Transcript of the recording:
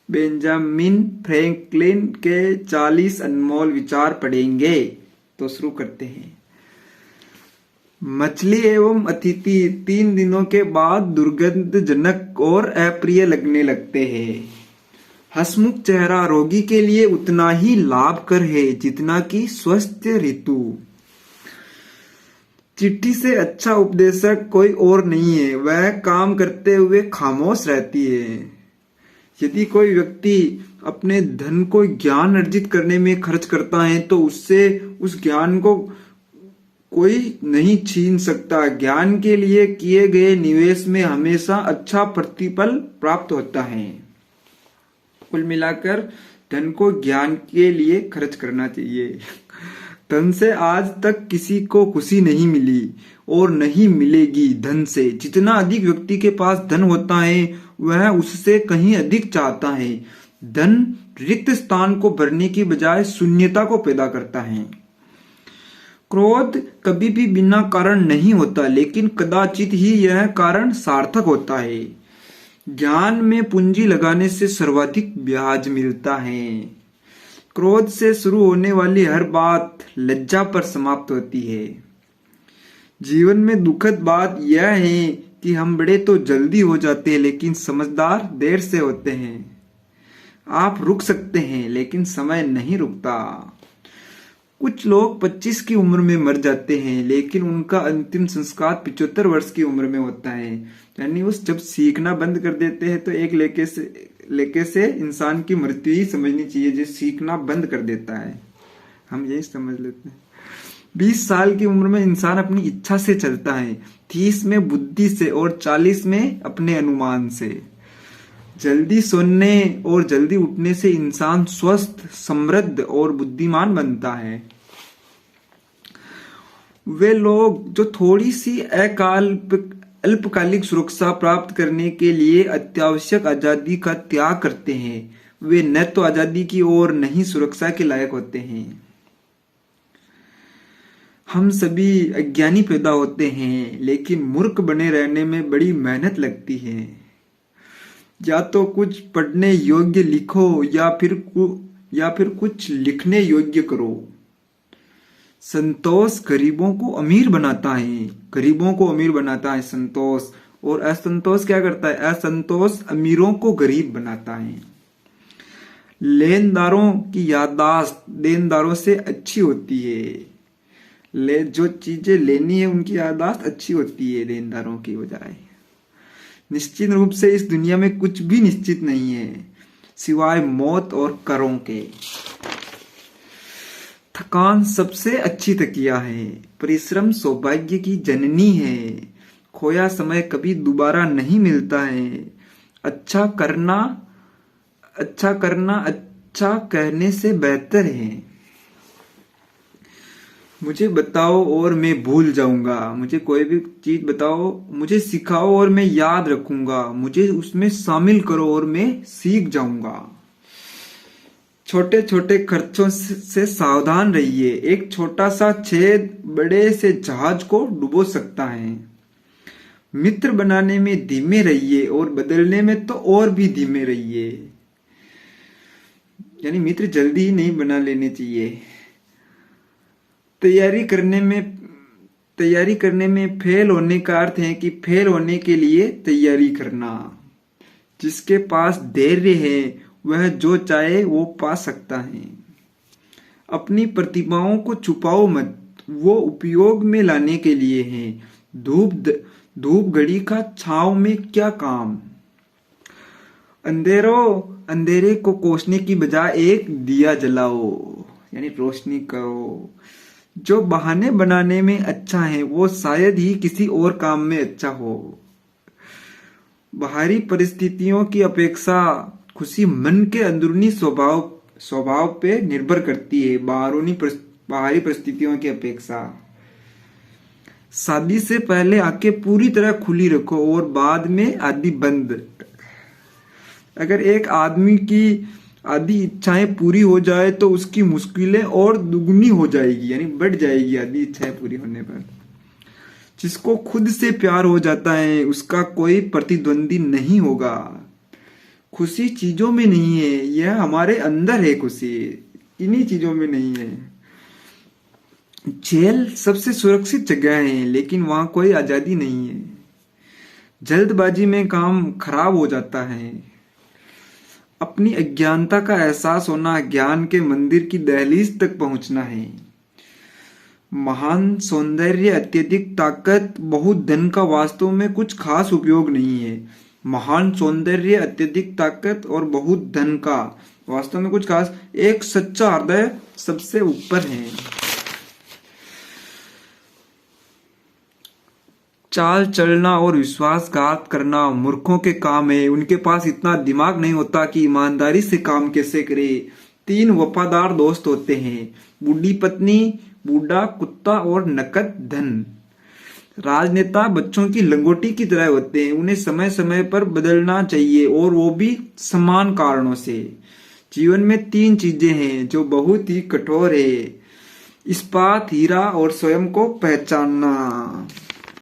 Benjamin Franklin के 40 अनमोल विचार पढ़ेंगे। तो शुरू करते हैं। मछली एवं अतिथि 3 दिनों के बाद दुर्गंधजनक और अप्रिय लगने लगते हैं। हंसमुख चेहरा रोगी के लिए उतना ही लाभकर है जितना कि स्वस्थ ऋतु। चिट्ठी से अच्छा उपदेशक कोई और नहीं है, वह काम करते हुए खामोश रहती है। यदि कोई व्यक्ति अपने धन को ज्ञान अर्जित करने में खर्च करता है तो उससे उस ज्ञान को कोई नहीं छीन सकता। ज्ञान के लिए किए गए निवेश में हमेशा अच्छा प्रतिफल प्राप्त होता है। कुल मिलाकर धन को ज्ञान के लिए खर्च करना चाहिए। धन से आज तक किसी को खुशी नहीं मिली और नहीं मिलेगी। धन से जितना अधिक व्यक्ति के पास धन होता है वह उससे कहीं अधिक चाहता है। धन रिक्त स्थान को भरने की बजाय शून्यता को पैदा करता है। क्रोध कभी भी बिना कारण नहीं होता, लेकिन कदाचित ही यह कारण सार्थक होता है। ज्ञान में पूंजी लगाने से सर्वाधिक ब्याज मिलता है। क्रोध से शुरू होने वाली हर बात लज्जा पर समाप्त होती है। जीवन में दुखद बात यह है कि हम बड़े तो जल्दी हो जाते हैं, लेकिन समझदार देर से होते हैं। आप रुक सकते हैं, लेकिन समय नहीं रुकता। कुछ लोग 25 की उम्र में मर जाते हैं, लेकिन उनका अंतिम संस्कार 75 वर्ष की उम्र में होता है। यानी वो जब सीखना बंद कर देते हैं तो एक लेके से इंसान की मृत्यु ही समझनी चाहिए, जो सीखना बंद कर देता है। हम यही समझ लेते हैं। 20 साल की उम्र में इंसान अपनी इच्छा से चलता है, 30 में बुद्धि से और 40 में अपने अनुमान से। जल्दी सोने और जल्दी उठने से इंसान स्वस्थ, समृद्ध और बुद्धिमान बनता है। वे लोग जो थोड़ी सी अल्पकालिक सुरक्षा प्राप्त करने के लिए अत्यावश्यक आजादी का त्याग करते हैं, वे न तो आजादी की और न ही सुरक्षा के लायक होते हैं। हम सभी अज्ञानी पैदा होते हैं, लेकिन मूर्ख बने रहने में बड़ी मेहनत लगती है। या तो कुछ पढ़ने योग्य लिखो या फिर कुछ लिखने योग्य करो। संतोष गरीबों को अमीर बनाता है संतोष। और असंतोष क्या करता है? असंतोष अमीरों को गरीब बनाता है। लेनदारों की याददाश्त देनदारों से अच्छी होती है। जो चीजें लेनी है उनकी याददाश्त अच्छी होती है देनदारों की बजाय। निश्चित रूप से इस दुनिया में कुछ भी निश्चित नहीं है सिवाय मौत और करों के। थकान सबसे अच्छी तकिया है। परिश्रम सौभाग्य की जननी है। खोया समय कभी दोबारा नहीं मिलता है। अच्छा करना अच्छा कहने से बेहतर है। मुझे बताओ और मैं भूल जाऊंगा। मुझे कोई भी चीज बताओ, मुझे सिखाओ और मैं याद रखूंगा। मुझे उसमें शामिल करो और मैं सीख जाऊंगा। छोटे छोटे खर्चों से सावधान रहिए। एक छोटा सा छेद बड़े से जहाज को डुबो सकता है। मित्र बनाने में धीमे रहिए और बदलने में तो और भी धीमे रहिए। यानी मित्र जल्दी ही नहीं बना लेने चाहिए। तैयारी करने में फेल होने का अर्थ है कि फेल होने के लिए तैयारी करना। जिसके पास धैर्य है वह जो चाहे वो पा सकता है। अपनी प्रतिभाओं को छुपाओ मत, वो उपयोग में लाने के लिए है। धूप घड़ी का छांव में क्या काम। अंधेरे को कोसने की बजाय एक दिया जलाओ, यानी रोशनी करो। जो बहाने बनाने में अच्छा है वो शायद ही किसी और काम में अच्छा हो। बाहरी परिस्थितियों की अपेक्षा खुशी मन के अंदरूनी स्वभाव पे निर्भर करती है। बाहरी परिस्थितियों की अपेक्षा। शादी से पहले आंखें पूरी तरह खुली रखो और बाद में आधी बंद। अगर एक आदमी की आधी इच्छाएं पूरी हो जाए तो उसकी मुश्किलें और दुगनी हो जाएगी, यानी बढ़ जाएगी आधी इच्छाएं पूरी होने पर। जिसको खुद से प्यार हो जाता है उसका कोई प्रतिद्वंदी नहीं होगा। खुशी चीजों में नहीं है, यह हमारे अंदर है खुशी, इन्हीं चीजों में नहीं है। जेल सबसे सुरक्षित जगह है, लेकिन वहां कोई आजादी नहीं है। जल्दबाजी में काम खराब हो जाता है। अपनी अज्ञानता का एहसास होना ज्ञान के मंदिर की दहलीज तक पहुंचना है। महान सौंदर्य, अत्यधिक ताकत, बहुत धन का वास्तव में कुछ खास उपयोग नहीं है। महान सौंदर्य, अत्यधिक ताकत और बहुत धन का वास्तव में कुछ खास, एक सच्चा हृदय सबसे ऊपर है। चाल चलना और विश्वासघात करना मूर्खों के काम है। उनके पास इतना दिमाग नहीं होता कि ईमानदारी से काम कैसे करे। 3 वफादार दोस्त होते हैं, बूढ़ी पत्नी, बूढ़ा कुत्ता और नकद धन। राजनेता बच्चों की लंगोटी की तरह होते हैं, उन्हें समय समय पर बदलना चाहिए और वो भी समान कारणों से। जीवन में 3 चीजें हैं जो बहुत ही कठोर है: इस्पात, हीरा और स्वयं को पहचानना।